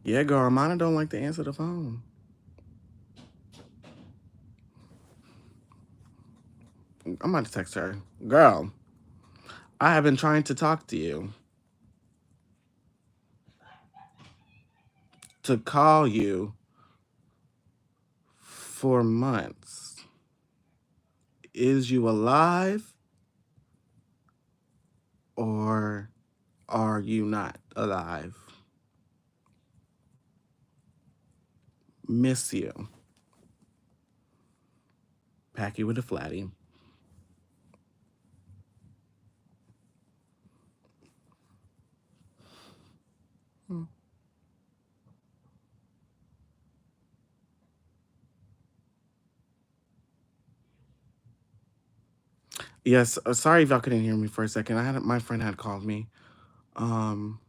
Yeah, girl, Armana don't like to answer the phone. I'm about to text her. Girl, I have been trying to talk to you, to call you for months. Is you alive or are you not alive? Miss you. Pack you with a flatty. Hmm. Yes, sorry if y'all couldn't hear me for a second. My friend had called me. Um,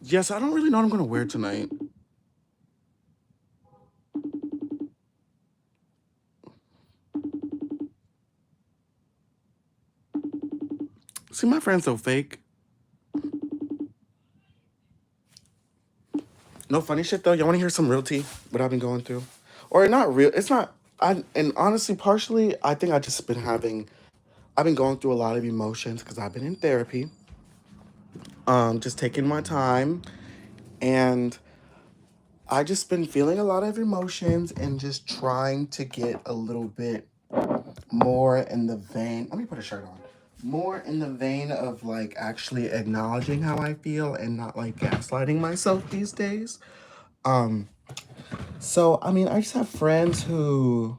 yes, I don't really know what I'm gonna wear tonight. See, my friend's so fake. No funny shit though. Y'all want to hear some real tea? What I've been going through, or not real? It's not. And honestly, partially, I think I just been having. I've been going through a lot of emotions because I've been in therapy. Just taking my time, and I just been feeling a lot of emotions and just trying to get a little bit more in the vein. Let me put a shirt on. More in the vein of like actually acknowledging how I feel and not like gaslighting myself these days. Um, so I mean, I just have friends who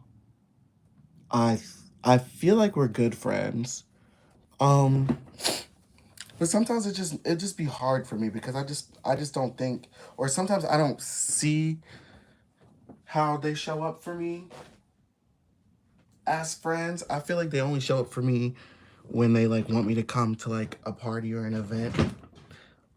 I I feel like we're good friends. Um, but sometimes it just be hard for me because I just don't think, or sometimes I don't see how they show up for me as friends. I feel like they only show up for me when they like want me to come to like a party or an event.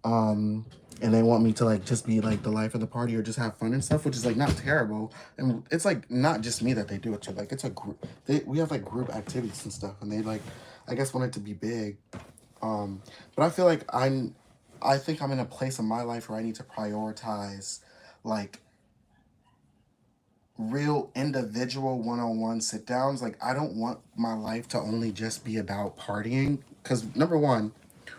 Um and they want me to like just be like the life of the party or just have fun and stuff, which is like not terrible. And it's like not just me that they do it to. Like it's a group. We have like group activities and stuff, and they like I guess want it to be big. But I feel like I think I'm in a place in my life where I need to prioritize like real individual one-on-one sit downs. Like I don't want my life to only just be about partying, cuz number 1,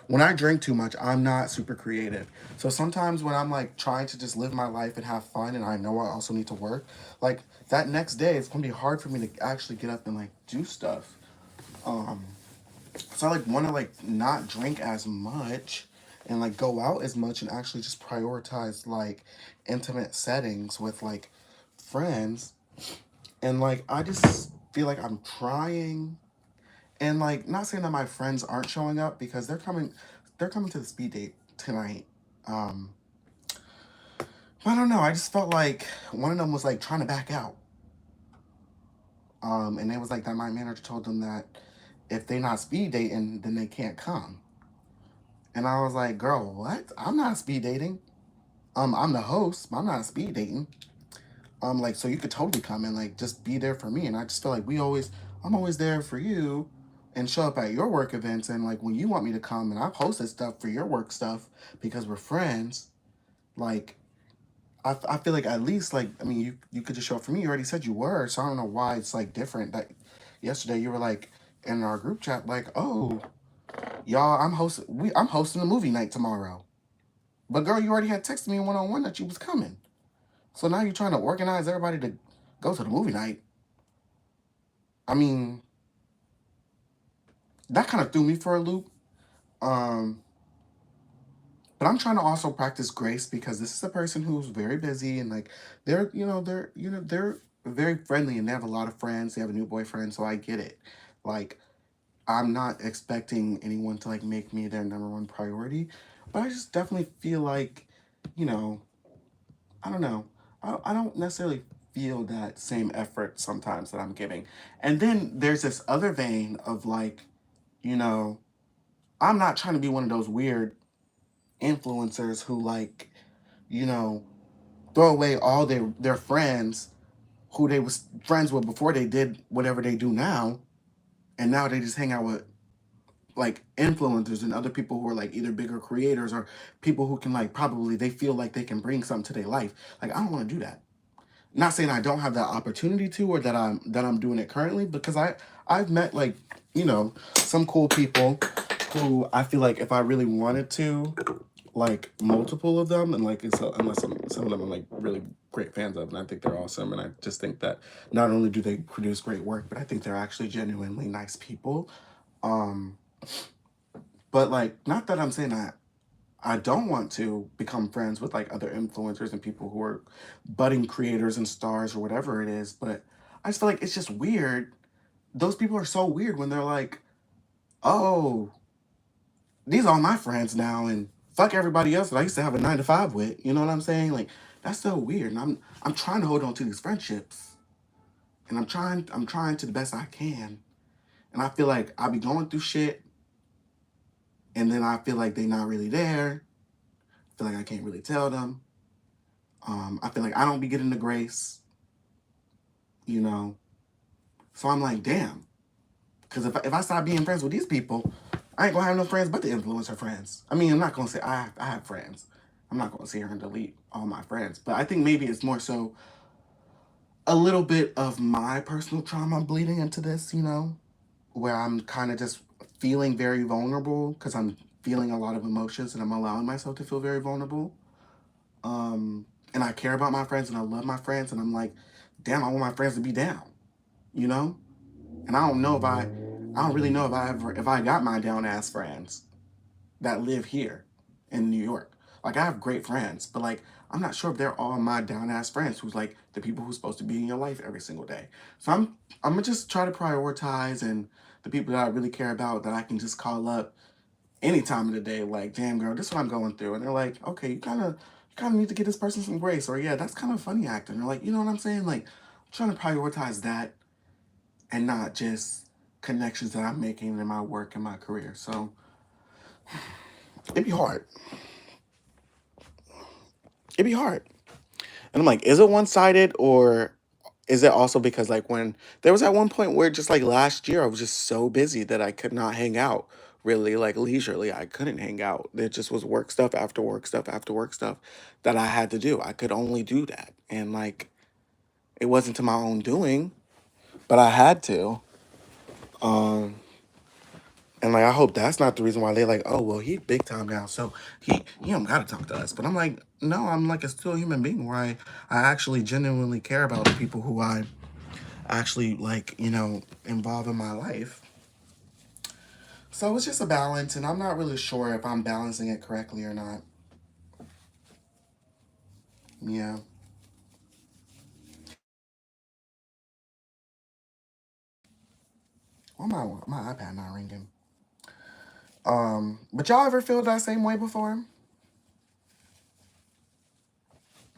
when I drink too much, I'm not super creative. So sometimes when I'm like trying to just live my life and have fun and I know I also need to work, like that next day it's going to be hard for me to actually get up and like do stuff. Um so I like want to like not drink as much and like go out as much and actually just prioritize like intimate settings with like friends. And like I just feel like I'm trying, and like not saying that my friends aren't showing up because they're coming to the speed date tonight. um I don't know, I just felt like one of them was like trying to back out. And it was like that my manager told them that if they not speed dating then they can't come. And I was like, girl, what? I'm not speed dating. I'm the host, but I'm not speed dating. Like, so you could totally come and like just be there for me. And I just feel like I'm always there for you and show up at your work events. And like when you want me to come and I've hosted stuff for your work stuff because we're friends, like, I feel like at least like, I mean, you could just show up for me. You already said you were. So I don't know why it's like different. That yesterday you were like in our group chat, like, oh, y'all, I'm hosting a movie night tomorrow. But girl, you already had texted me one on one that you was coming. So now you're trying to organize everybody to go to the movie night. I mean, that kind of threw me for a loop. Um, but I'm trying to also practice grace because this is a person who's very busy and like they're very friendly and they have a lot of friends. They have a new boyfriend, so I get it. Like I'm not expecting anyone to like make me their number one priority, but I just definitely feel like, you know, I don't know. I don't necessarily feel that same effort sometimes that I'm giving. And then there's this other vein of like, you know, I'm not trying to be one of those weird influencers who like, you know, throw away all their friends who they was friends with before they did whatever they do now. And now they just hang out with like influencers and other people who are like either bigger creators or people who can like probably they feel like they can bring something to their life. Like I don't want to do that. Not saying I don't have that opportunity to or that I'm doing it currently because I've met like, some cool people who I feel like if I really wanted to, like multiple of them, and like it's unless some of them I'm like really great fans of, and I think they're awesome, and I just think that not only do they produce great work, but I think they're actually genuinely nice people. Um, but like, not that I'm saying that I don't want to become friends with like other influencers and people who are budding creators and stars or whatever it is, but I just feel like it's just weird. Those people are so weird when they're like, "Oh, these are all my friends now and fuck everybody else that I used to have a 9 to 5 with." You know what I'm saying? Like that's so weird. And I'm trying to hold on to these friendships. And I'm trying to the best I can. And I feel like I be going through shit and then I feel like they not really there. I feel like I can't really tell them. I feel like I don't be getting the grace, you know. So I'm like, damn. Because if I stop being friends with these people, I ain't gonna have no friends but the influencer friends. I mean, I'm not gonna say I have friends. I'm not gonna sit here and delete all my friends. But I think maybe it's more so a little bit of my personal trauma bleeding into this, where I'm kind of just feeling very vulnerable because I'm feeling a lot of emotions and I'm allowing myself to feel very vulnerable. And I care about my friends and I love my friends and I'm like, damn, I want my friends to be down, you know? And I don't really know if I got my down ass friends that live here in New York. Like I have great friends, but like I'm not sure if they're all my down ass friends who's like the people who's supposed to be in your life every single day. So I'm gonna just try to prioritize and the people that I really care about that I can just call up any time of the day, like, damn girl, this is what I'm going through. And they're like, okay, you kinda need to give this person some grace, or yeah, that's kind of funny acting. Or like, you know what I'm saying? Like I'm trying to prioritize that and not just connections that I'm making in my work and my career. So it'd be hard. It'd be hard. And I'm like, is it one sided or is it also because like when there was at one point where just like last year I was just so busy that I could not hang out really like leisurely. I couldn't hang out. It just was work stuff after work stuff after work stuff that I had to do. I could only do that. And like it wasn't to my own doing, but I had to. Um and like I hope that's not the reason why they like, oh well he big time now, so he don't gotta talk to us. But I'm like, no, I'm like a still human being where I actually genuinely care about the people who I actually like, involve in my life. So it's just a balance, and I'm not really sure if I'm balancing it correctly or not. Yeah. Well, my iPad not ringing. But y'all ever feel that same way before?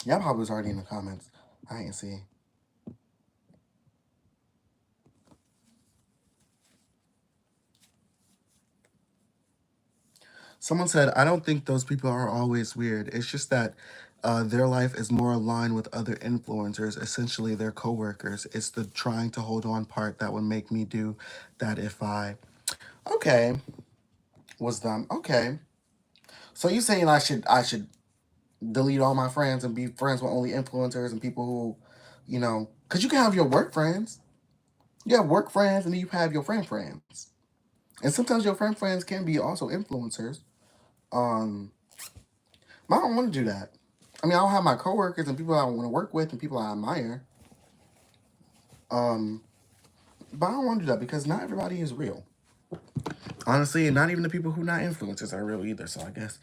Y'all probably was already in the comments. I ain't see. Someone said, I don't think those people are always weird. It's just that their life is more aligned with other influencers, essentially their coworkers. It's the trying to hold on part that would make me do that if I. Okay, was done. Okay. So you saying I should delete all my friends and be friends with only influencers and people who, because you can have your work friends. You have work friends and then you have your friend friends. And sometimes your friends can be also influencers. Um, but I don't want to do that. I mean, I'll have my coworkers and people I want to work with and people I admire. Um, but I don't want to do that because not everybody is real. Honestly, and not even the people who not influencers are real either. So I guess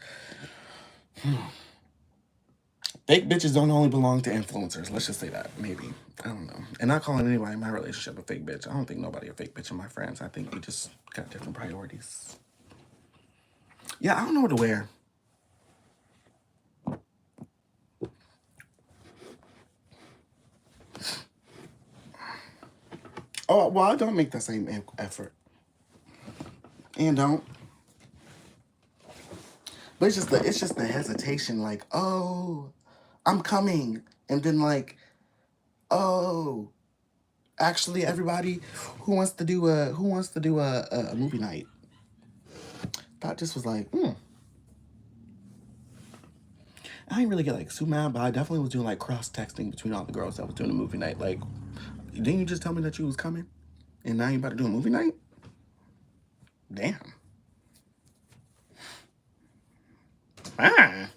fake bitches don't only belong to influencers. Let's just say that. Maybe. I don't know. And not calling anybody in my relationship a fake bitch. I don't think nobody a fake bitch in my friends. I think we just got different priorities. Yeah, I don't know what to wear. Oh, well, I don't make the same effort. And don't. But it's just the hesitation, like, oh, I'm coming. And then like, oh. Actually, everybody, who wants to do a movie night? That just was like, I didn't really get like super mad, but I definitely was doing like cross texting between all the girls that was doing a movie night. Like, didn't you just tell me that you was coming, and now you about to do a movie night? Damn. Ah,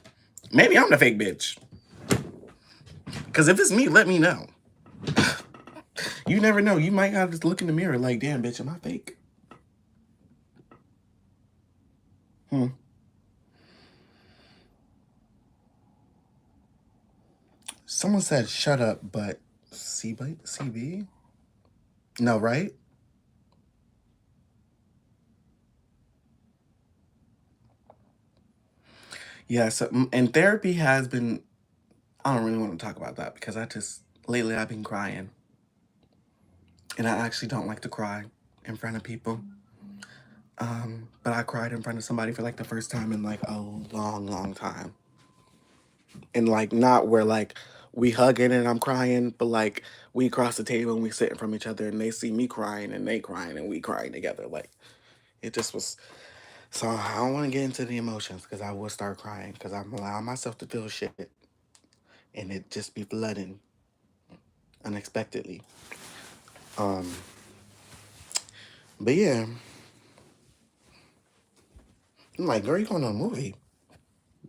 maybe I'm the fake bitch. Cause if it's me, let me know. You never know. You might have to look in the mirror like, damn, bitch, am I fake? Hmm. Someone said shut up, but CB? No, right? Yeah, so and therapy has been, I don't really want to talk about that because lately I've been crying. And I actually don't like to cry in front of people. But I cried in front of somebody for like the first time in like a long, long time. And like not where like we hugging and I'm crying, but like we across the table and we sitting from each other and they see me crying and they crying and we crying together. Like it just was. So I don't want to get into the emotions because I will start crying because I'm allowing myself to feel shit and it just be flooding unexpectedly. Um, but yeah, I'm like, girl, you going to a movie?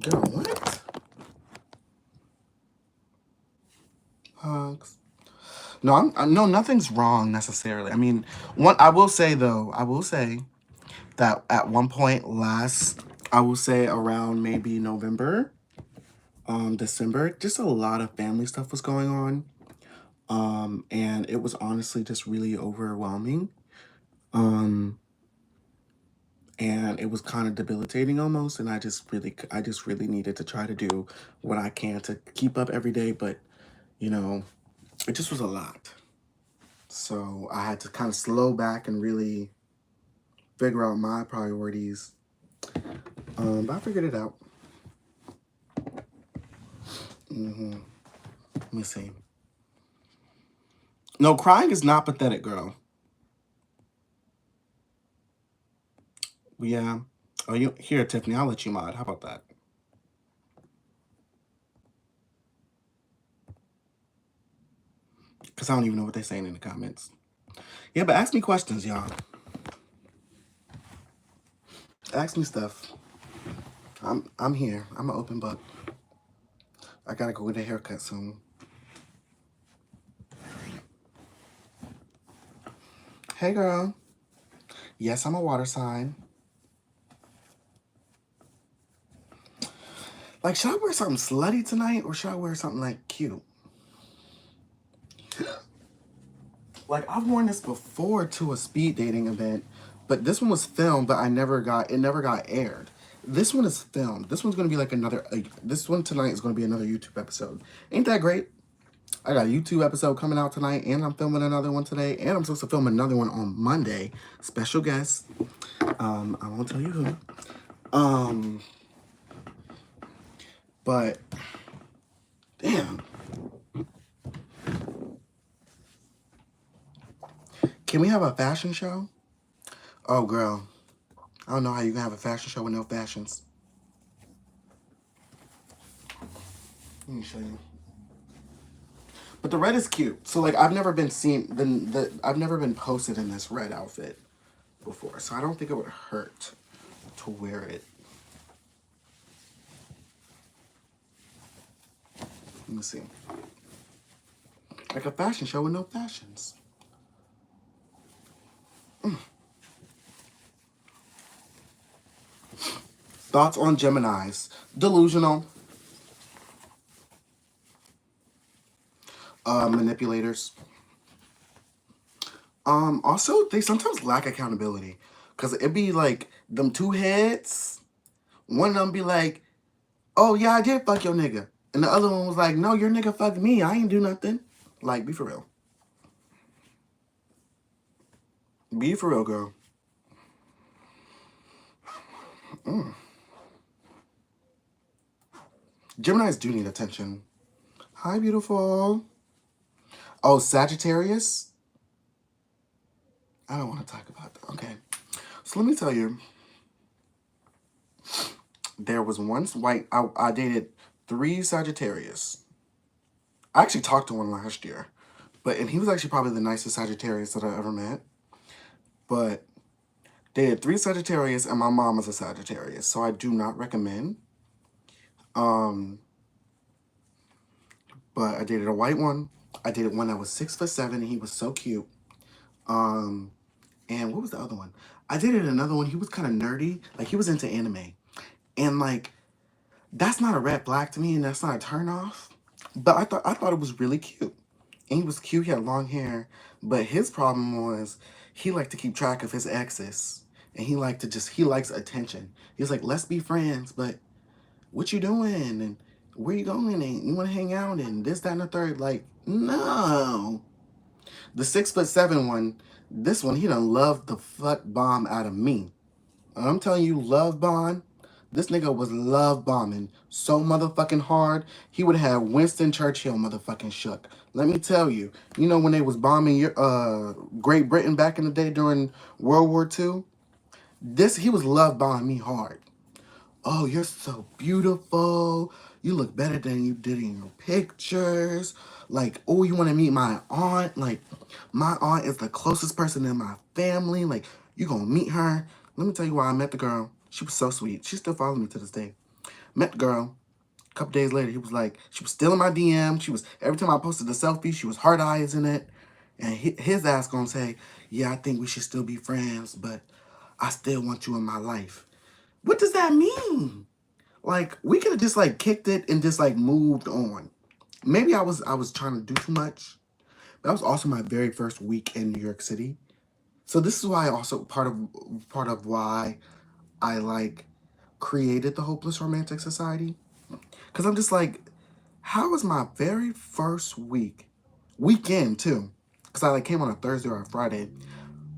Girl, what? Hugs. No, no, nothing's wrong necessarily. I mean, one I will say though, I will say that at one point last, I will say around maybe November, December, just a lot of family stuff was going on. And it was honestly just really overwhelming. Um, and it was kind of debilitating almost. And I just really needed to try to do what I can to keep up every day. But, you know, it just was a lot. So I had to kind of slow back and really figure out my priorities. But I figured it out. Let me see. No, crying is not pathetic, girl. Yeah. Oh, you here, Tiffany? I'll let you mod. How about that? Because I don't even know what they're saying in the comments. Yeah, but ask me questions, y'all. Ask me stuff. I'm here. I'm an open book. I gotta go get a haircut soon. Hey, girl. Yes, I'm a water sign. Like, should I wear something slutty tonight or should I wear something like cute? Like I've worn this before to a speed dating event, but this one was filmed, but it never got aired. This one is filmed. This one's gonna be like this one tonight is gonna be another YouTube episode. Ain't that great? I got a YouTube episode coming out tonight, and I'm filming another one today, and I'm supposed to film another one on Monday. Special guest. I won't tell you who. Um, but damn, can we have a fashion show? Oh, girl, I don't know how you can have a fashion show with no fashions. Let me show you. But the red is cute. So like I've never been I've never been posted in this red outfit before. So I don't think it would hurt to wear it. Let me see. Like a fashion show with no fashions. Thoughts on Geminis. Delusional. Manipulators. Also they sometimes lack accountability. Cause it'd be like them two heads. One of them be like, oh yeah, I did fuck your nigga. And the other one was like, no, your nigga fucked me. I ain't do nothing. Like, be for real. Be for real, girl. Geminis do need attention. Hi, beautiful. Oh, Sagittarius. I don't want to talk about that. Okay. So let me tell you, there was once I dated 3 Sagittarius. I actually talked to one last year, and he was actually probably the nicest Sagittarius that I ever met. But dated 3 Sagittarius, and my mom is a Sagittarius, so I do not recommend. Um, but I dated a white one. I dated one that was 6'7", and he was so cute. Um, and what was the other one? I dated another one. He was kind of nerdy, like he was into anime, and like that's not a red flag to me, and that's not a turn off. But I thought it was really cute. And he was cute, he had long hair. But his problem was he liked to keep track of his exes. And he likes attention. He was like, let's be friends, but what you doing? And where you going? And you wanna hang out and this, that, and the third. Like, no. The 6'7" one, this one, he done loved the fuck bomb out of me. I'm telling you, love bomb. This nigga was love bombing so motherfucking hard, he would have Winston Churchill motherfucking shook. Let me tell you, you know when they was bombing Great Britain back in the day during World War II? He was love bombing me hard. Oh, you're so beautiful. You look better than you did in your pictures. Like, oh, you want to meet my aunt? Like, my aunt is the closest person in my family. Like, you gonna meet her? Let me tell you why I met the girl. She was so sweet. She still follows me to this day. Met the girl. A couple days later, he was like, she was still in my DM. She was, every time I posted a selfie, she was heart eyes in it. And his ass gonna say, yeah, I think we should still be friends, but I still want you in my life. What does that mean? Like, we could have just like kicked it and just like moved on. Maybe I was trying to do too much. That was also my very first week in New York City. So this is why also part of why I like created the Hopeless Romantic Society. Cause I'm just like, how was my very first weekend too? Cause I like came on a Thursday or a Friday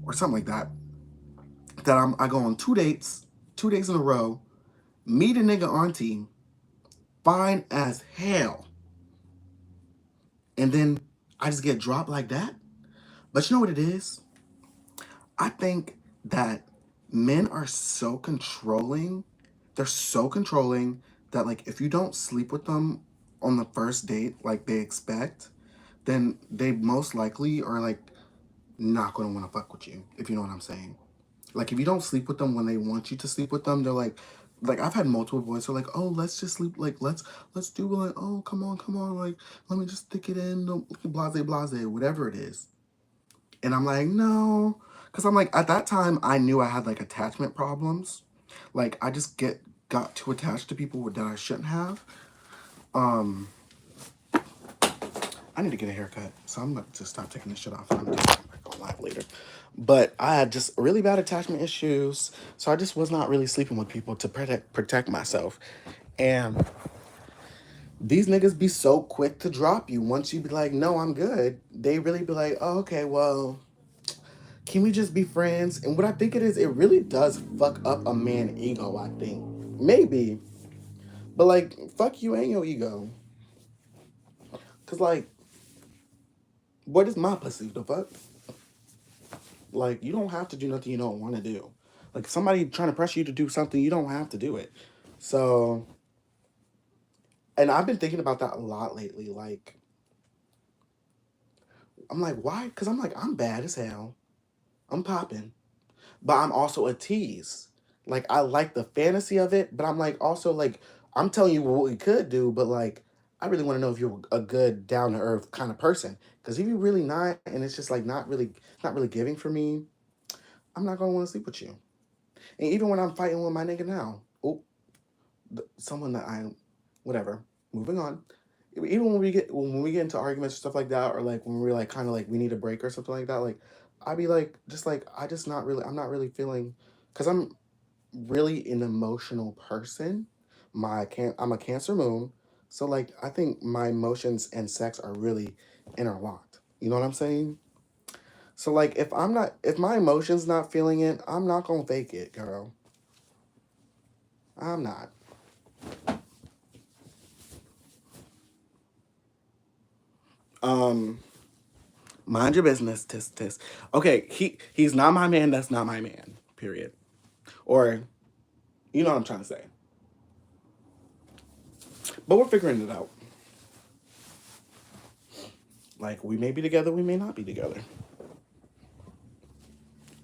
or something like that. I go on 2 dates, 2 days in a row, meet a nigga auntie, fine as hell. And then I just get dropped like that. But you know what it is? I think that men are so controlling. They're so controlling that like if you don't sleep with them on the first date like they expect, then they most likely are like not gonna want to fuck with you, if you know what I'm saying. Like if you don't sleep with them when they want you to sleep with them, they're like I've had multiple boys who are like, oh, let's just sleep, like let's do like, oh, come on, like let me just stick it in, blase blase, whatever it is. And I'm like, no, because I'm like at that time I knew I had like attachment problems, like I just got too attached to people that I shouldn't have. Um, I need to get a haircut, so I'm going to stop taking this shit off. I'm just going live later. But I had just really bad attachment issues, so I just was not really sleeping with people to protect myself. And these niggas be so quick to drop you once you be like, no, I'm good. They really be like, oh, okay, well, can we just be friends? And what I think it is, it really does fuck up a man ego, I think. Maybe. But like, fuck you and your ego. Cause like, what is my pussy? The fuck? Like, you don't have to do nothing you don't want to do. Like, somebody trying to pressure you to do something, you don't have to do it. So, and I've been thinking about that a lot lately. Like, I'm like, why? Because I'm like, I'm bad as hell. I'm popping. But I'm also a tease. Like, I like the fantasy of it, but I'm like, also, like, I'm telling you what we could do, but like, I really want to know if you're a good, down to earth kind of person. Because if you're really not, and it's just like not really giving for me, I'm not gonna want to sleep with you. And even when I'm fighting with my nigga now, oh, someone that I, whatever. Moving on. Even when we get into arguments or stuff like that, or like when we're like kind of like we need a break or something like that, like I'd be like just like I'm not really feeling, because I'm really an emotional person. I'm a Cancer moon, so like I think my emotions and sex are really interlocked. You know what I'm saying? So like if my emotions not feeling it, I'm not gonna fake it, girl. I'm not. Um, Mind your business, tis tis. Okay, he's not my man, that's not my man. Period. Or you know what I'm trying to say. But we're figuring it out. Like we may be together, we may not be together.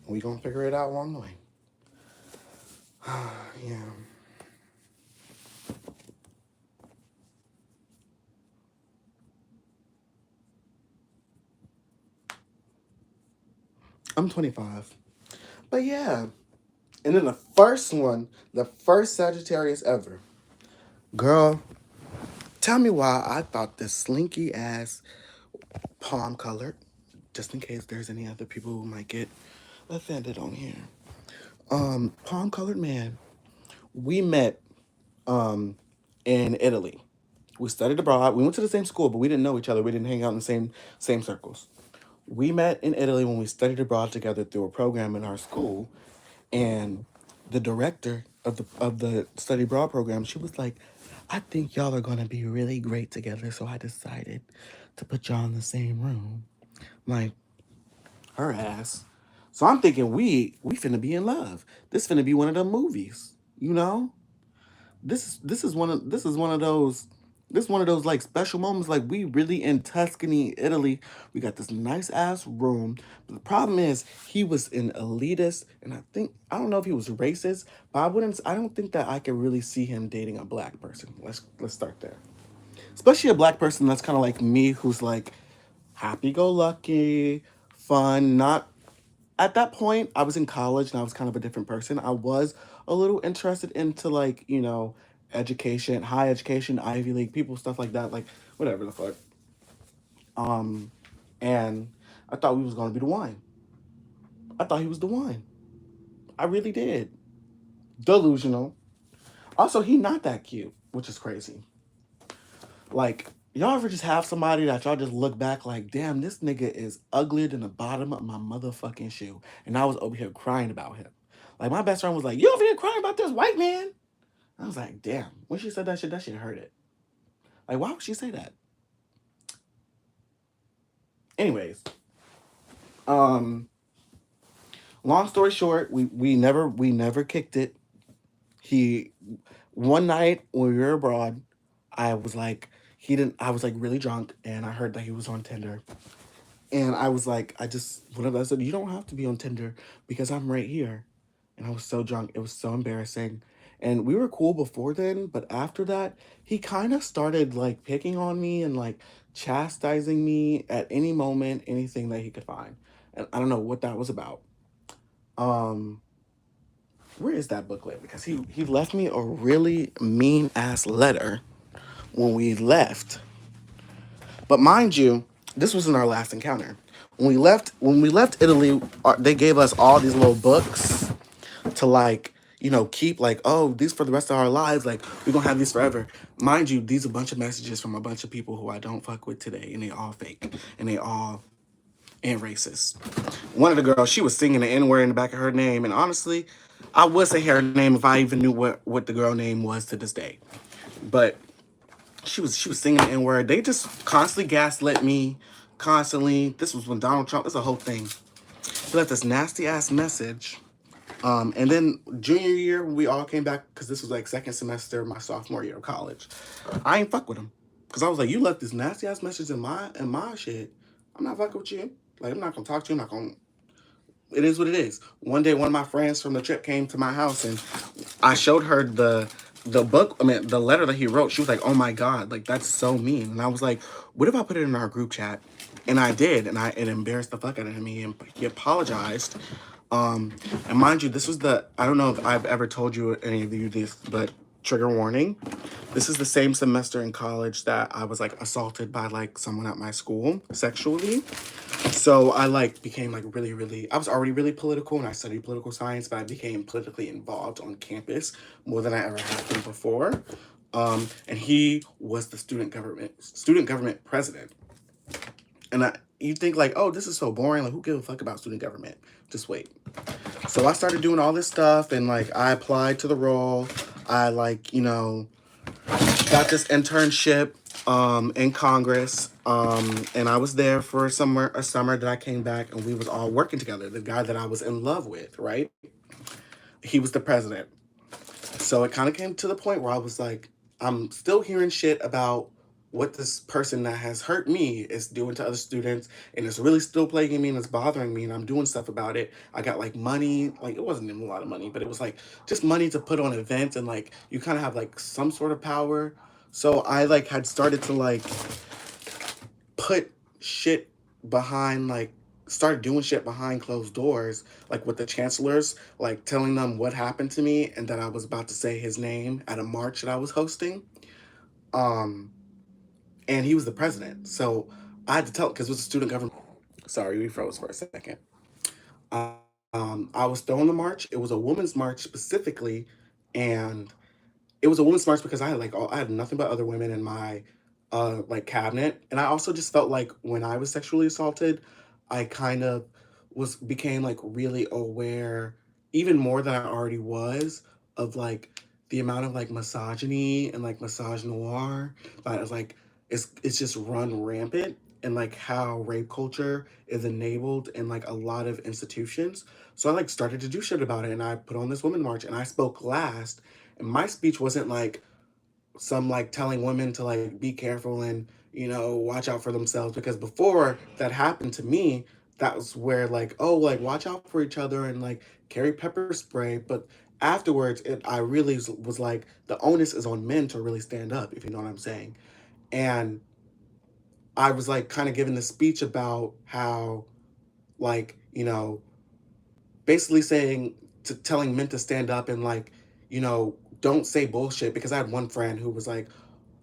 We gonna figure it out along the way. Yeah. I'm 25. But yeah. And then the first one, the first Sagittarius ever. Girl, tell me why I thought this slinky ass palm colored, just in case there's any other people who might get offended on here. Palm colored man. We met um in Italy. We studied abroad. We went to the same school, but we didn't know each other. We didn't hang out in the same circles. We met in Italy when we studied abroad together through a program in our school, and the director of the study abroad program, she was like, "I think y'all are gonna be really great together, so I decided to put y'all in the same room." Like her ass. So I'm thinking we finna be in love. This finna be one of them movies, you know. This is one of those like special moments. Like we really in Tuscany, Italy. We got this nice ass room. But the problem is he was an elitist, and I don't know if he was racist, but I don't think that I could really see him dating a black person. Let's start there. Especially a black person that's kind of like me, who's like happy go lucky, fun, not at that point, I was in college and I was kind of a different person. I was a little interested into like, education, high education, Ivy League, people, stuff like that, like whatever the fuck. Um, and I thought we was gonna be the one. I thought he was the one. I really did. Delusional. Also, he not that cute, which is crazy. Like, y'all ever just have somebody that y'all just look back like, damn, this nigga is uglier than the bottom of my motherfucking shoe. And I was over here crying about him. Like, my best friend was like, you over here crying about this white man? I was like, damn. When she said that shit hurt it. Like, why would she say that? Anyways, um, long story short, we never kicked it. He One night when we were abroad, I was like, he didn't I was like really drunk and I heard that he was on Tinder. And I was like, whenever I said, you don't have to be on Tinder because I'm right here. And I was so drunk. It was so embarrassing. And we were cool before then, but after that, he kind of started like picking on me and like chastising me at any moment, anything that he could find. And I don't know what that was about. Um, where is that booklet? Because he left me a really mean ass letter when we left. But mind you, this wasn't our last encounter. When we left Italy, they gave us all these little books to like, keep like, oh, these for the rest of our lives. Like we're gonna have these forever. Mind you, these are a bunch of messages from a bunch of people who I don't fuck with today, and they all fake, and they all and racist. One of the girls, she was singing the N word in the back of her name, and honestly, I would say her name if I even knew what the girl name was to this day. But she was singing the N word. They just constantly gaslit me, constantly. This was when Donald Trump. It's a whole thing. He left this nasty ass message. And then junior year, we all came back because this was like second semester, my sophomore year of college. I ain't fuck with him because I was like, you left this nasty ass message in my shit. I'm not fucking with you. Like I'm not gonna talk to you. I'm not gonna. It is what it is. One day, one of my friends from the trip came to my house and I showed her the book. I mean, the letter that he wrote. She was like, "Oh my god, like that's so mean." And I was like, "What if I put it in our group chat?" And I did, and it embarrassed the fuck out of him. He apologized. And mind you, this was I don't know if I've ever told you any of you this, but trigger warning. This is the same semester in college that I was like assaulted by like someone at my school sexually. So I like became like really, really, I was already really political and I studied political science, but I became politically involved on campus more than I ever have been before. And he was the student government president. And you think like, oh, this is so boring. Like, who gives a fuck about student government? Just wait. So I started doing all this stuff and like I applied to the role. I like, got this internship in Congress. And I was there for a summer that I came back and we was all working together. The guy that I was in love with, right? He was the president. So it kind of came to the point where I was like, I'm still hearing shit about what this person that has hurt me is doing to other students, and it's really still plaguing me and it's bothering me, and I'm doing stuff about it. I got like money, like it wasn't even a lot of money, but it was like just money to put on events, and like you kind of have like some sort of power. So I like had started to like put shit behind like started doing shit behind closed doors, like with the chancellors, like telling them what happened to me and that I was about to say his name at a march that I was hosting. Um, and he was the president, so I had to tell because it was a student government. Sorry, we froze for a second. I was throwing the march. It was a women's march specifically, and it was a women's march because I had like I had nothing but other women in my like cabinet, and I also just felt like when I was sexually assaulted, I kind of was became like really aware, even more than I already was, of like the amount of like misogyny and like misogynoir that is like it's just run rampant, and like how rape culture is enabled in like a lot of institutions. So I like started to do shit about it, and I put on this women march, and I spoke last, and my speech wasn't like some like telling women to like be careful and watch out for themselves, because before that happened to me, that was where like, oh, like watch out for each other and like carry pepper spray. But afterwards I really was like, the onus is on men to really stand up, if you know what I'm saying. And I was like kind of giving the speech about how, like, basically saying to telling men to stand up and like, don't say bullshit, because I had one friend who was like,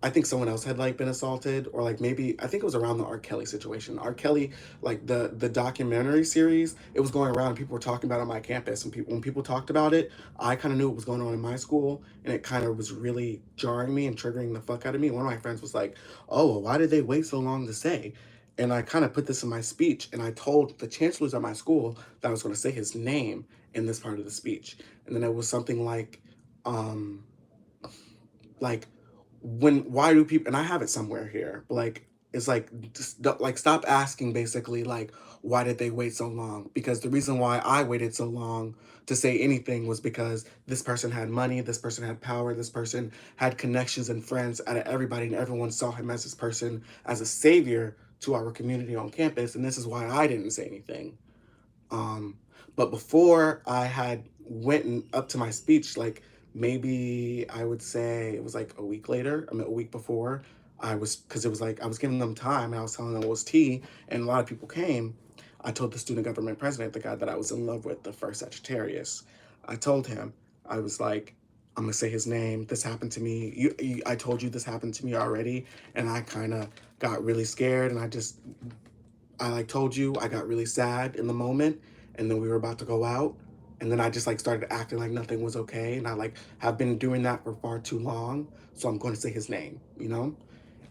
I think someone else had like been assaulted, or like maybe I think it was around the R. Kelly situation. R. Kelly, like the documentary series, it was going around and people were talking about it on my campus. And people when people talked about it, I kind of knew what was going on in my school, and it kind of was really jarring me and triggering the fuck out of me. One of my friends was like, "Oh, well, why did they wait so long to say?" And I kind of put this in my speech, and I told the chancellors at my school that I was going to say his name in this part of the speech, and then it was something um, like when why do people, and I have it somewhere here, but like it's like just like stop asking, basically like why did they wait so long, because the reason why I waited so long to say anything was because this person had money, this person had power, this person had connections and friends out of everybody, and everyone saw him as this person, as a savior to our community on campus, and this is why I didn't say anything. um, but before I had went up to my speech, like maybe I would say it was like a week later. I mean, a week before, I was, because it was like I was giving them time and I was telling them it was tea, and a lot of people came. I told the student government president, the guy that I was in love with, the first Sagittarius. I told him, I was like, I'm gonna say his name. This happened to me. I told you this happened to me already, and I kind of got really scared, and I like told you I got really sad in the moment, and then we were about to go out, and then I just like started acting like nothing was okay, and I like have been doing that for far too long, so I'm going to say his name.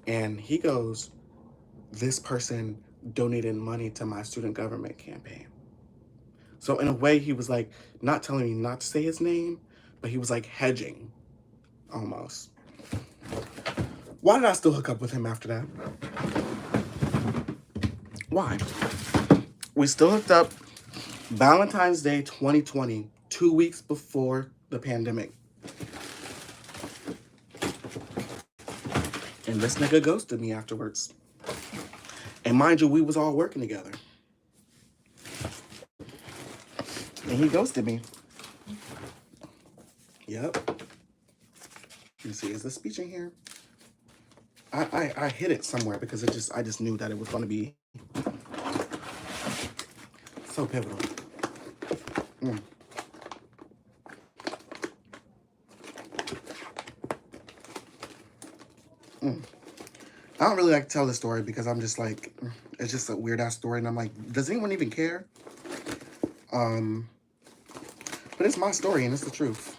And he goes, this person donated money to my student government campaign. So in a way, he was like not telling me not to say his name, but he was like hedging almost. Why did I still hook up with him after that? Why? We still hooked up Valentine's Day 2020, 2 weeks before the pandemic. And this nigga ghosted me afterwards. And mind you, we was all working together. And he ghosted me. Yep. Let me see, is this speech in here? I hid it somewhere because I just knew that it was gonna be so pivotal. Mm. Mm. I don't really like to tell this story because I'm just like, it's just a weird ass story, and I'm like, does anyone even care? Um, but it's my story and it's the truth.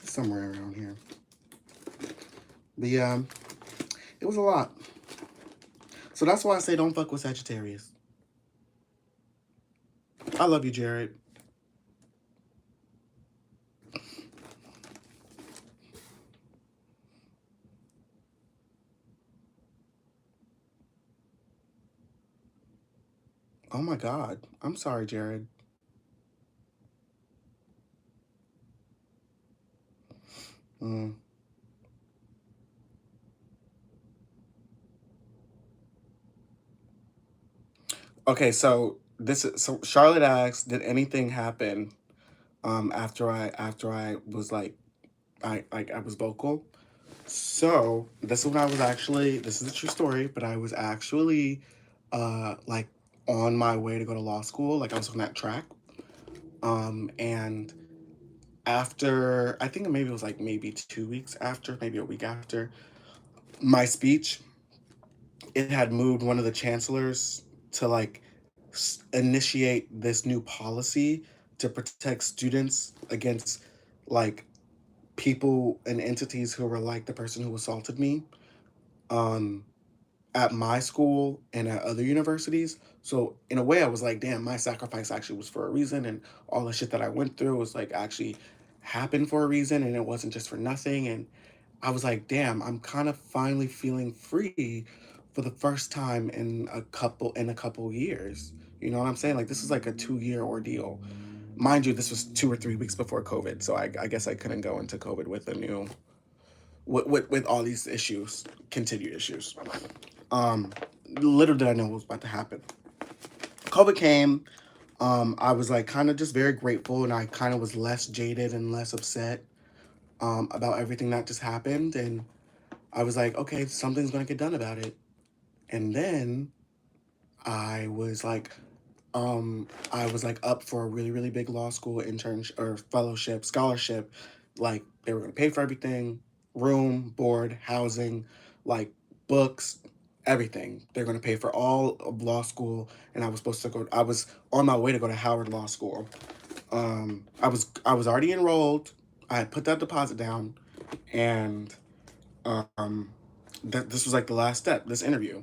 Somewhere around here. But yeah, it was a lot. So that's why I say don't fuck with Sagittarius. I love you, Jared. Oh my God. I'm sorry, Jared. Mm. Okay, so Charlotte asked, did anything happen after I was like I was vocal? So this is when I was actually, this is a true story, but I was actually like on my way to go to law school. Like I was on that track. And after, I think maybe it was like maybe 2 weeks after, maybe a week after my speech, it had moved one of the chancellors to like initiate this new policy to protect students against like people and entities who were like the person who assaulted me. Um, at my school and at other universities. So in a way, I was like, damn, my sacrifice actually was for a reason, and all the shit that I went through was like actually happened for a reason, and it wasn't just for nothing. And I was like, damn, I'm kind of finally feeling free for the first time in a couple years. You know what I'm saying? Like this is like a 2 year ordeal. Mind you, this was 2 or 3 weeks before COVID, so I guess I couldn't go into COVID with a new with all these issues, continued issues. Um, Little did I know what was about to happen. COVID came. I was like kind of just very grateful, and I kind of was less jaded and less upset about everything that just happened. And I was like, okay, something's gonna get done about it. And then I was like, I was like up for a really really big law school internship or fellowship scholarship. Like they were gonna pay for everything, room, board, housing, like books, everything. They're gonna pay for all of law school, and I was supposed to go. I was on my way to go to Howard Law School. I was already enrolled. I had put that deposit down, and um, this was like the last step. This interview,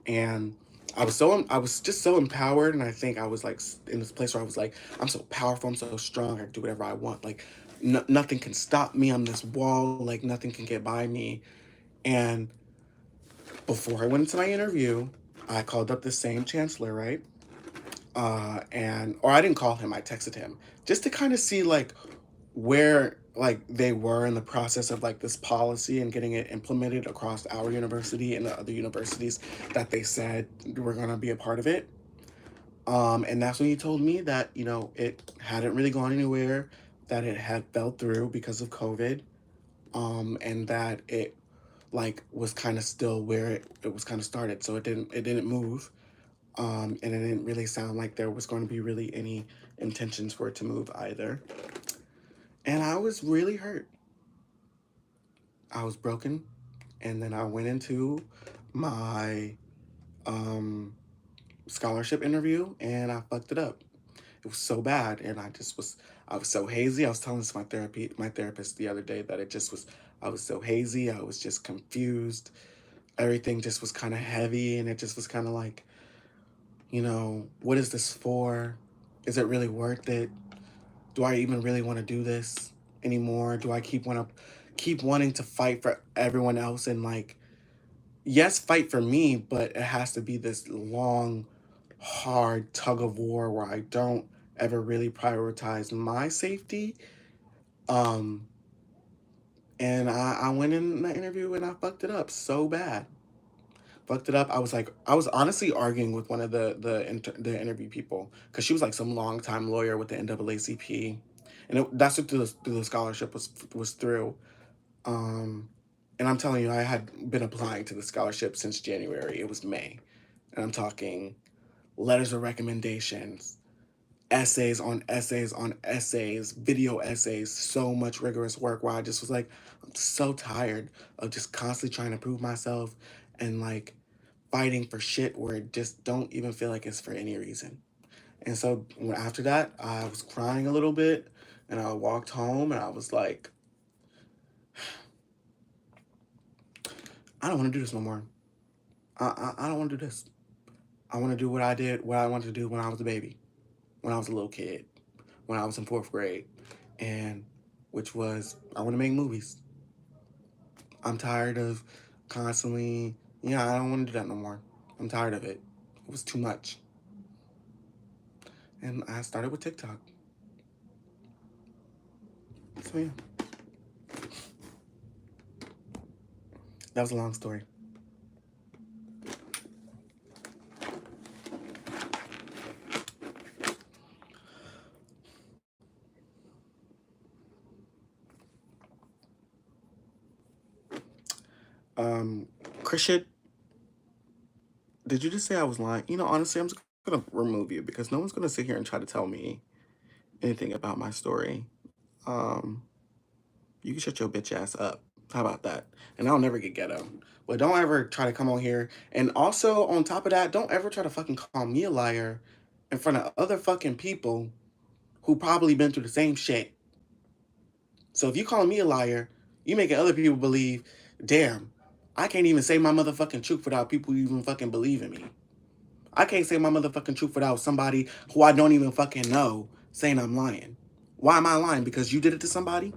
and I was just so empowered, and I think I was like in this place where I was like, I'm so powerful, I'm so strong, I can do whatever I want. Like nothing can stop me. I'm this wall, like nothing can get by me. And before I went into my interview, I called up the same chancellor, right? And or I didn't call him, I texted him just to kind of see like where like they were in the process of like this policy and getting it implemented across our university and the other universities that they said were going to be a part of it. And that's when he told me that, you know, it hadn't really gone anywhere, that it had fell through because of COVID, and that it like was kind of still where it was kind of started. So it didn't move. And it didn't really sound like there was going to be really any intentions for it to move either. And I was really hurt. I was broken. And then I went into my um, scholarship interview and I fucked it up. It was so bad, and I was so hazy. I was telling this to my therapist the other day that it just was. I was so hazy. I was just confused. Everything just was kind of heavy, and it just was kind of like, you know, what is this for? Is it really worth it? Do I even really want to do this anymore? Do I keep wanting to fight for everyone else and like, yes, fight for me, but it has to be this long, hard tug of war where I don't ever really prioritize my safety. Um, and I went in the interview and I fucked it up so bad. Fucked it up. I was like, I was honestly arguing with one of the interview people because she was like some long time lawyer with the NAACP, and that's what the scholarship was through. Um, and I'm telling you, I had been applying to the scholarship since January. It was May, and I'm talking letters of recommendations, essays on essays on essays, video essays, so much rigorous work where I just was like, I'm so tired of just constantly trying to prove myself and like fighting for shit where it just don't even feel like it's for any reason. And so after that, I was crying a little bit and I walked home and I was like, I don't want to do this no more. I don't want to do this. I want to do what I wanted to do when I was a baby, when I was a little kid, when I was in fourth grade, and which was I want to make movies. I'm tired of constantly, yeah, I don't want to do that no more. I'm tired of it. It was too much. And I started with TikTok. So yeah, that was a long story. Christian, did you just say I was lying? You know, honestly, I'm just gonna remove you because no one's gonna sit here and try to tell me anything about my story. Um, you can shut your bitch ass up. How about that? And I'll never get ghetto. But don't ever try to come on here. And also, on top of that, don't ever try to fucking call me a liar in front of other fucking people who probably been through the same shit. So if you calling me a liar, you making other people believe, damn, I can't even say my motherfucking truth without people even fucking believing me. I can't say my motherfucking truth without somebody who I don't even fucking know saying I'm lying. Why am I lying? Because you did it to somebody?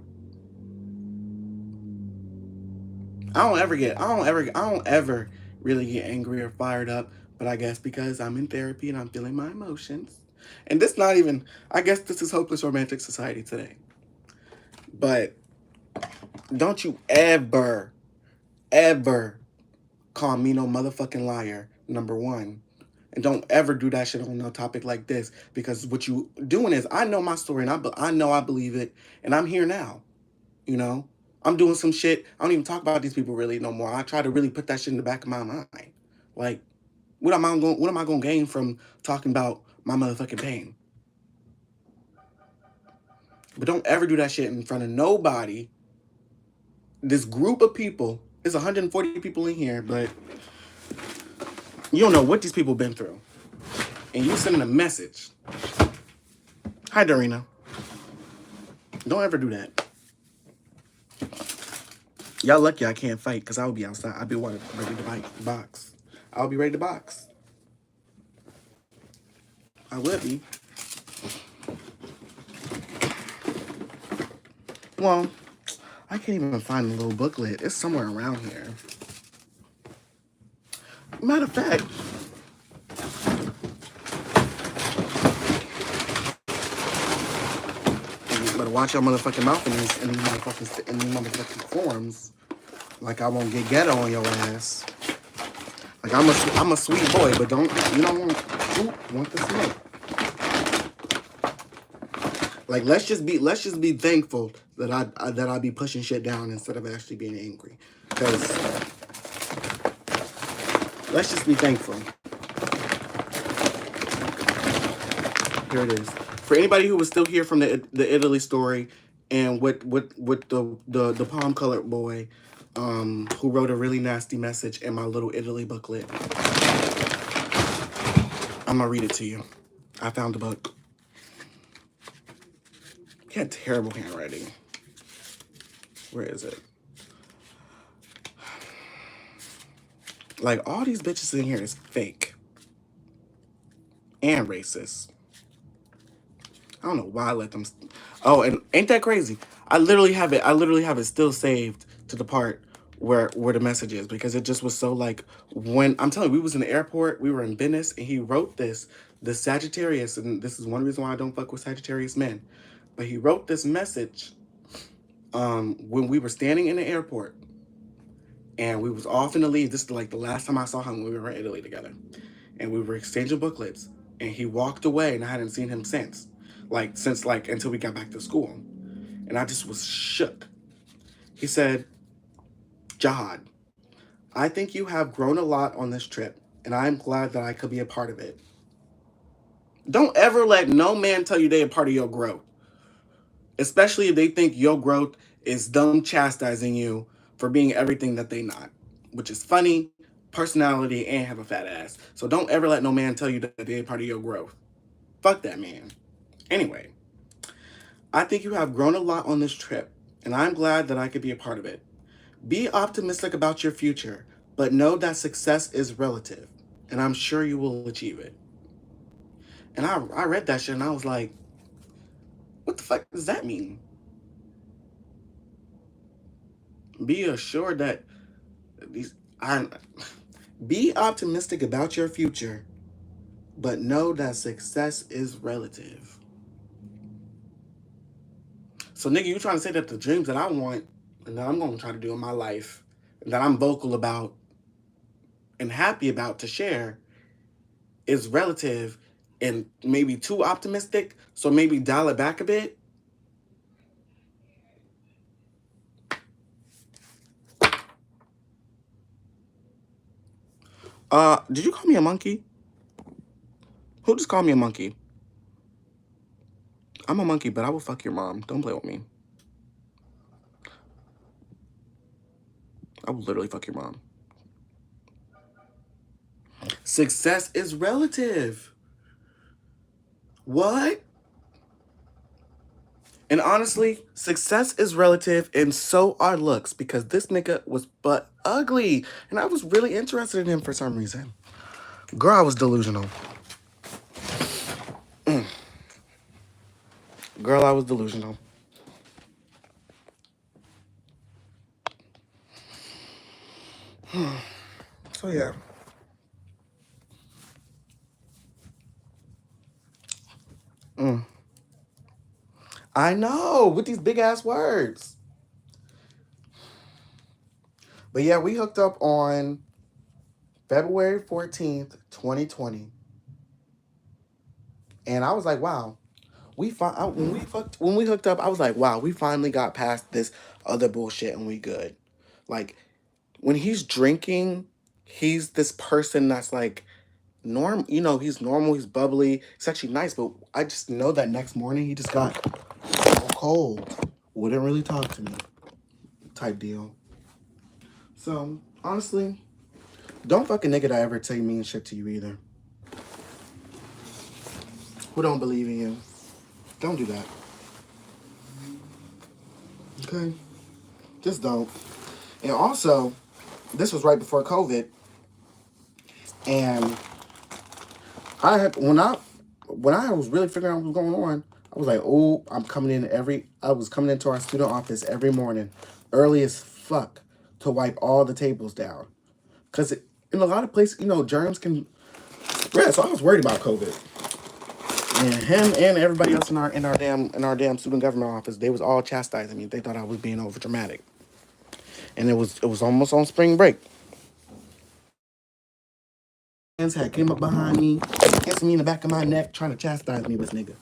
I don't ever really get angry or fired up, but I guess because I'm in therapy and I'm feeling my emotions. And this not even, I guess this is Hopeless Romantic Society today. But don't you ever call me no motherfucking liar, number one. And don't ever do that shit on no topic like this because what you doing is I know my story and I know I believe it and I'm here now. You know, I'm doing some shit. I don't even talk about these people really no more. I try to really put that shit in the back of my mind. Like, what am I going to gain from talking about my motherfucking pain? But don't ever do that shit in front of nobody. This group of people, there's 140 people in here, but you don't know what these people been through. And you sending a message. Hi, Dorina. Don't ever do that. Y'all lucky I can't fight because I would be outside. I'd be ready to box. I'll be ready to box. I would be. Well, I can't even find the little booklet. It's somewhere around here. Matter of fact, you better watch your motherfucking mouth in these motherfucking forums. Like I won't get ghetto on your ass. Like I'm a sweet boy, but you don't want the smoke. Like let's just be thankful that I be pushing shit down instead of actually being angry. Cause let's just be thankful. Here it is. For anybody who was still here from the Italy story, and with the palm colored boy, who wrote a really nasty message in my little Italy booklet. I'm gonna read it to you. I found the book. He had terrible handwriting. Where is it? Like all these bitches in here is fake and racist. I don't know why I let them. Oh, and ain't that crazy? I literally have it. I literally have it still saved to the part where the message is because it just was so like when I'm telling you, we was in the airport, we were in Venice, and he wrote this, the Sagittarius, and this is one reason why I don't fuck with Sagittarius men. But he wrote this message when we were standing in the airport, and we was off in the leave. This is like the last time I saw him when we were in Italy together, and we were exchanging booklets, and he walked away, and I hadn't seen him since, like until we got back to school, and I just was shook. He said, "Jihad, I think you have grown a lot on this trip, and I'm glad that I could be a part of it. Don't ever let no man tell you they a part of your growth, especially if they think your growth is them chastising you for being everything that they not, which is funny, personality, and have a fat ass. So don't ever let no man tell you that they're a part of your growth. Fuck that man. Anyway, I think you have grown a lot on this trip, and I'm glad that I could be a part of it. Be optimistic about your future, but know that success is relative, and I'm sure you will achieve it." And I read that shit and I was like, what the fuck does that mean? Be assured that these I be optimistic about your future, But know that success is relative. So, nigga, you trying to say that the dreams that I want and that I'm going to try to do in my life, and that I'm vocal about and happy about to share, is relative and maybe too optimistic? So maybe dial it back a bit? Did you call me a monkey? Who just called me a monkey? I'm a monkey, but I will fuck your mom. Don't play with me. I will literally fuck your mom. Success is relative. What? And honestly, success is relative, and so are looks, because this nigga was but ugly. And I was really interested in him for some reason. Girl, I was delusional. Girl, I was delusional. So yeah. Mm. I know, with these big ass words. But yeah, we hooked up on February 14th, 2020. And I was like, wow. When we hooked up, I was like, wow, we finally got past this other bullshit and we good. Like, when he's drinking, he's this person that's like he's normal, he's bubbly, he's actually nice, but I just know that next morning he just got so cold. Wouldn't really talk to me. Type deal. So, honestly, don't fuck a nigga that ever say mean shit to you either. Who don't believe in you. Don't do that. Okay? Just don't. And also, this was right before COVID, and I had when I was really figuring out what was going on, I was like, oh, I was coming into our student office every morning, early as fuck, to wipe all the tables down. Cause in a lot of places, germs can spread. So I was worried about COVID. And him and everybody else in our damn student government office, they was all chastising me. They thought I was being over dramatic. And it was almost on spring break. Hands had came up behind me, kissed me in the back of my neck, trying to chastise me, this nigga.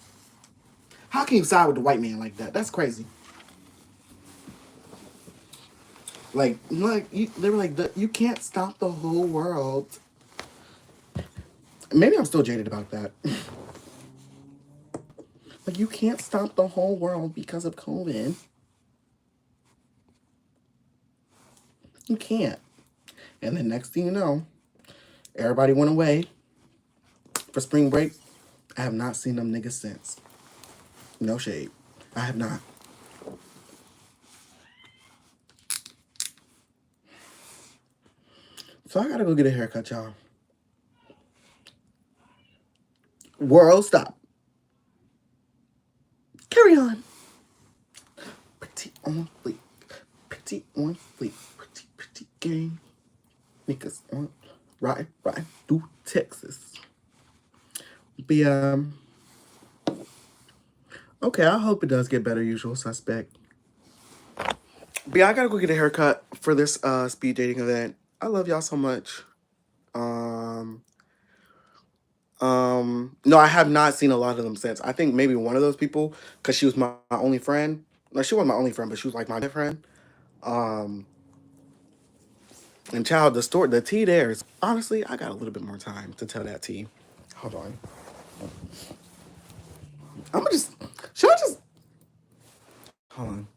How can you side with the white man like that? That's crazy. They were like, you can't stop the whole world. Maybe I'm still jaded about that. Like, you can't stop the whole world because of COVID. You can't. And the next thing you know, everybody went away for spring break. I have not seen them niggas since. No shade. I have not. So I gotta go get a haircut, y'all. World, stop. Carry on. Pretty on fleek. Pretty on fleek. Pretty, pretty gang. Niggas on riding through Texas. But okay, I hope it does get better, usual suspect. But yeah, I gotta go get a haircut for this speed dating event. I love y'all so much. Um, no, I have not seen a lot of them since. I think maybe one of those people, because she was my only friend. No, she wasn't my only friend, but she was like my friend. Um, and child, the tea there is honestly, I got a little bit more time to tell that tea. Hold on. I'm gonna just, should I just, hold on.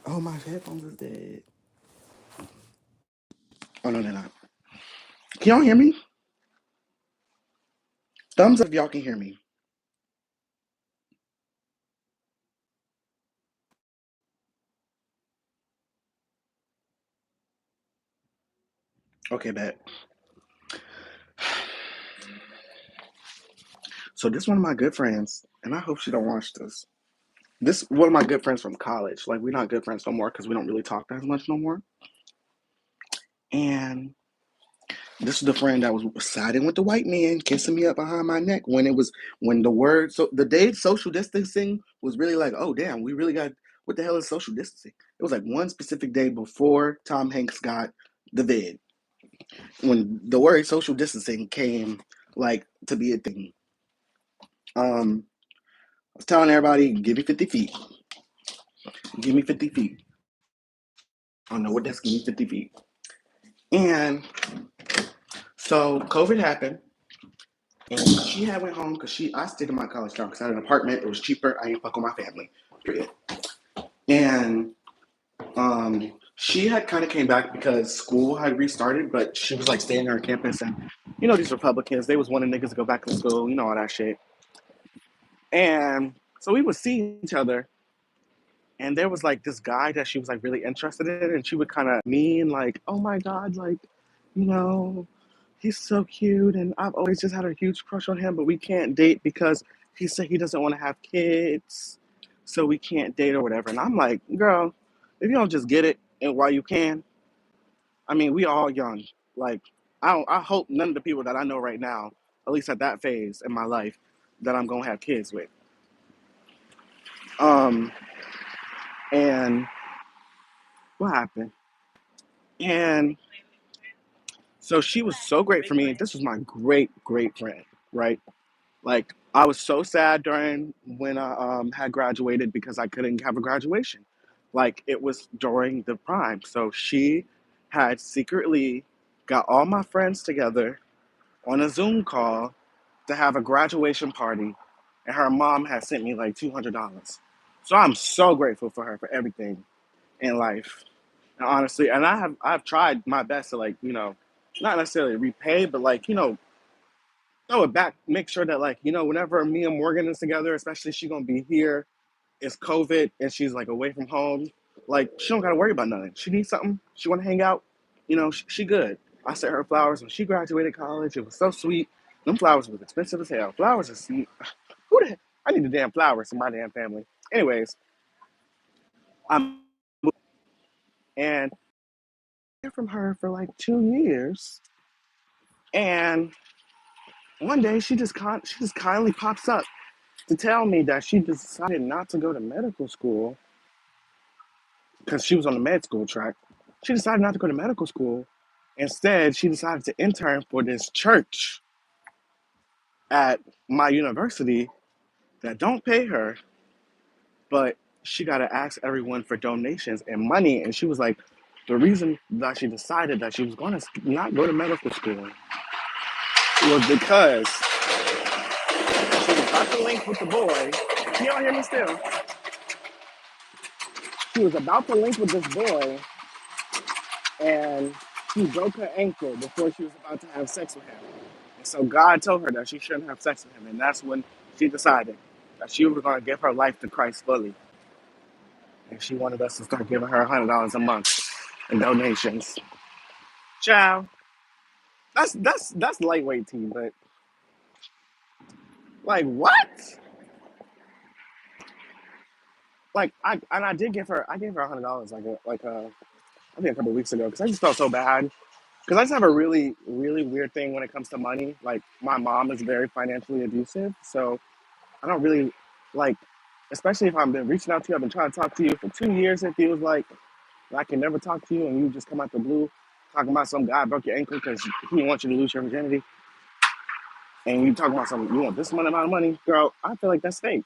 Oh, my headphones is dead. Oh, no, they're not. Can y'all hear me? Thumbs up if y'all can hear me. Okay, bet. So this one of my good friends, and I hope she don't watch this. This one of my good friends from college. Like, we're not good friends no more because we don't really talk that much no more. And This is the friend that was siding with the white man, kissing me up behind my neck when the word so the day social distancing was really like, oh damn, we really got what the hell is social distancing? It was like one specific day before Tom Hanks got the vid when the word social distancing came like to be a thing. I was telling everybody, give me 50 feet, give me 50 feet. I don't know what that's give me 50 feet. And so COVID happened. And she had went home because I stayed in my college town because I had an apartment. It was cheaper. I ain't fuck with my family. Period. And she had kind of came back because school had restarted, but she was like staying on campus. And you know these Republicans, they was wanting niggas to go back to school. You know all that shit. And so we would see each other, and there was like this guy that she was like really interested in, and she would kind of mean like, oh my god, like, you know, he's so cute, and I've always just had a huge crush on him, but we can't date because he said he doesn't want to have kids, so we can't date or whatever. And I'm like, girl, if you don't just get it, and while you can, I mean, we all young. Like, I hope none of the people that I know right now, at least at that phase in my life, that I'm gonna have kids with. Um, and what happened? And so she was so great for me. This was my great, great friend, right? Like I was so sad during when I had graduated because I couldn't have a graduation. Like it was during the prime. So she had secretly got all my friends together on a Zoom call to have a graduation party, and her mom had sent me like $200. So I'm so grateful for her for everything in life. And honestly, and I've tried my best to like, not necessarily repay, but like, throw it back, make sure that like, whenever me and Morgan is together, especially she gonna be here, it's COVID and she's like away from home. Like she don't gotta worry about nothing. She needs something, she wanna hang out, she good. I sent her flowers when she graduated college. It was so sweet. Them flowers was expensive as hell. Flowers are sweet. Who the heck? I need the damn flowers in my damn family. Anyways, I'm and I hear from her for like 2 years, and one day she just kindly pops up to tell me that she decided not to go to medical school because she was on the med school track. She decided not to go to medical school. Instead, she decided to intern for this church at my university that don't pay her, but she got to ask everyone for donations and money. And she was like, the reason that she decided that she was going to not go to medical school was because she was about to link with the boy. Can y'all hear me still? She was about to link with this boy, and she broke her ankle before she was about to have sex with him. And so God told her that she shouldn't have sex with him, and that's when she decided that she was going to give her life to Christ fully, and she wanted us to start giving her $100 a month in donations. Ciao. That's lightweight tea, but like what? Like I did give her $100 I think a couple weeks ago because I just felt so bad. Because I just have a really, really weird thing when it comes to money. Like, my mom is very financially abusive. So, I don't really, like, especially if I've been reaching out to you, I've been trying to talk to you for 2 years. It feels like I can never talk to you and you just come out the blue talking about some guy broke your ankle because he wants you to lose your virginity. And you talking about something, you want this amount of money. Girl, I feel like that's fake.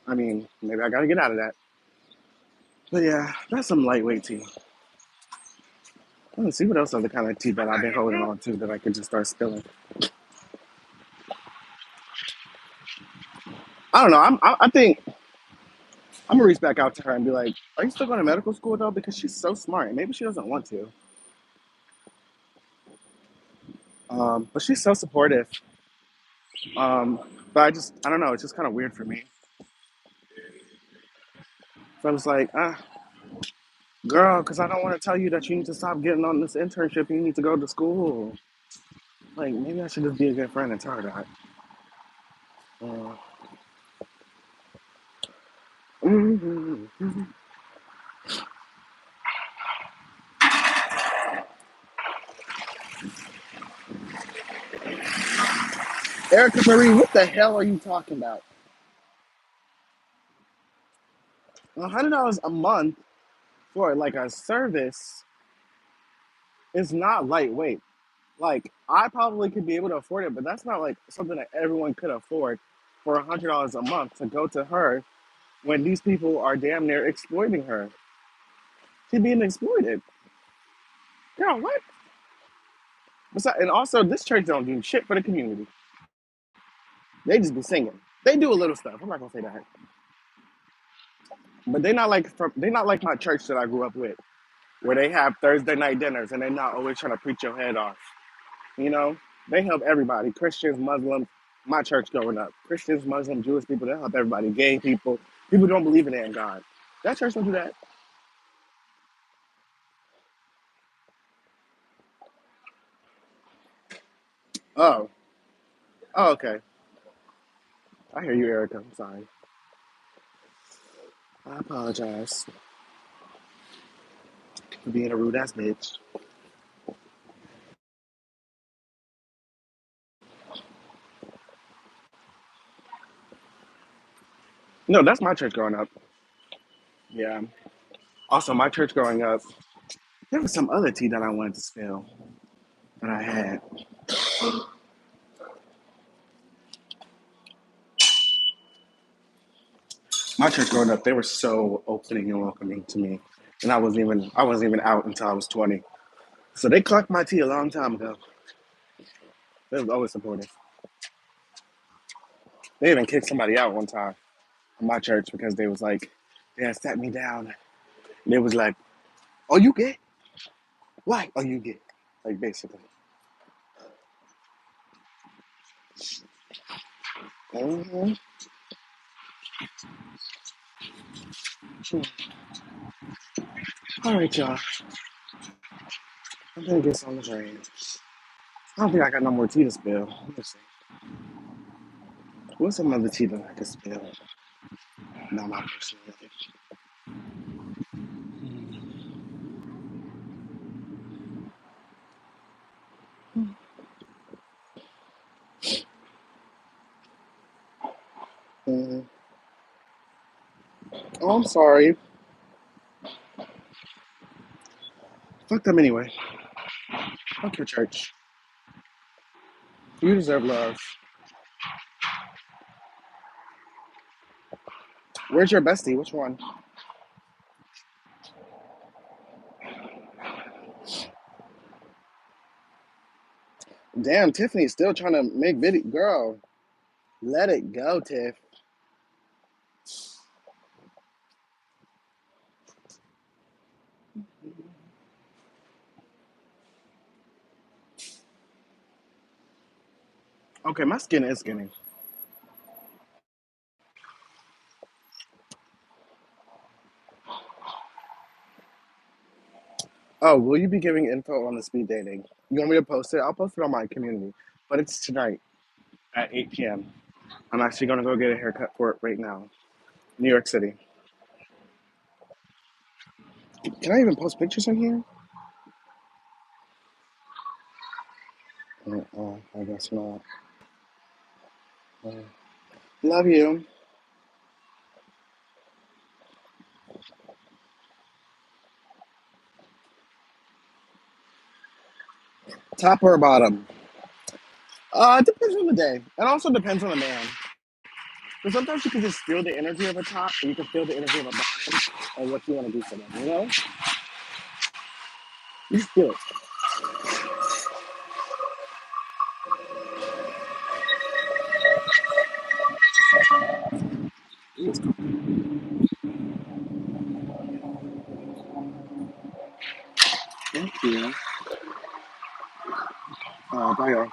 I mean, maybe I got to get out of that. But yeah, that's some lightweight tea. Let me see what else other kind of tea that I've been holding on to that I could just start spilling. I don't know. I think I'm gonna reach back out to her and be like, "Are you still going to medical school though?" Because she's so smart, and maybe she doesn't want to. But she's so supportive. Um, but I don't know. It's just kind of weird for me. So I was like, girl, because I don't want to tell you that you need to stop getting on this internship. And you need to go to school. Like maybe I should just be a good friend and tell her that. Uh, Erica Marie, what the hell are you talking about? $100 a month for like a service is not lightweight. Like I probably could be able to afford it, but that's not like something that everyone could afford for $100 a month to go to her when these people are damn near exploiting her. She's being exploited. Girl, what? And also, this church don't do shit for the community. They just be singing. They do a little stuff. I'm not gonna say that, but they not like my church that I grew up with, where they have Thursday night dinners and they're not always trying to preach your head off. You know, they help everybody: Christians, Muslims. My church growing up, Christians, Muslims, Jewish people. They help everybody. Gay people, people who don't believe in God. That church don't do that. Oh, oh, okay. I hear you, Erica. I'm sorry. I apologize for being a rude ass bitch. No, that's my church growing up. Yeah. Also, my church growing up, there was some other tea that I wanted to spill that I had. My church growing up, they were so opening and welcoming to me, and I wasn't even out until I was 20. So they clocked my tea a long time ago. They was always supportive. They even kicked somebody out one time in my church because they was like, they had sat me down. And they was like, "Oh, you gay? Why are you gay?" Like basically. Mm-hmm. All right, y'all. I'm gonna get some of the drain. I don't think I got no more tea to spill. Let me see. What's some other tea that I can spill? Not my personality. Mm-hmm. Oh, I'm sorry. Fuck them anyway. Fuck your church. You deserve love. Where's your bestie? Which one? Damn, Tiffany's still trying to make video. Girl, let it go, Tiff. Okay, my skin is skinny. Oh, will you be giving info on the speed dating? You want me to post it? I'll post it on my community. But it's tonight at 8 p.m. I'm actually going to go get a haircut for it right now. New York City. Can I even post pictures in here? I guess not. Love you. Top or bottom? It depends on the day. It also depends on the man. Because sometimes you can just feel the energy of a top, and you can feel the energy of a bottom, and what you want to do for them. You know, you just feel it. Thank you. Bye, y'all.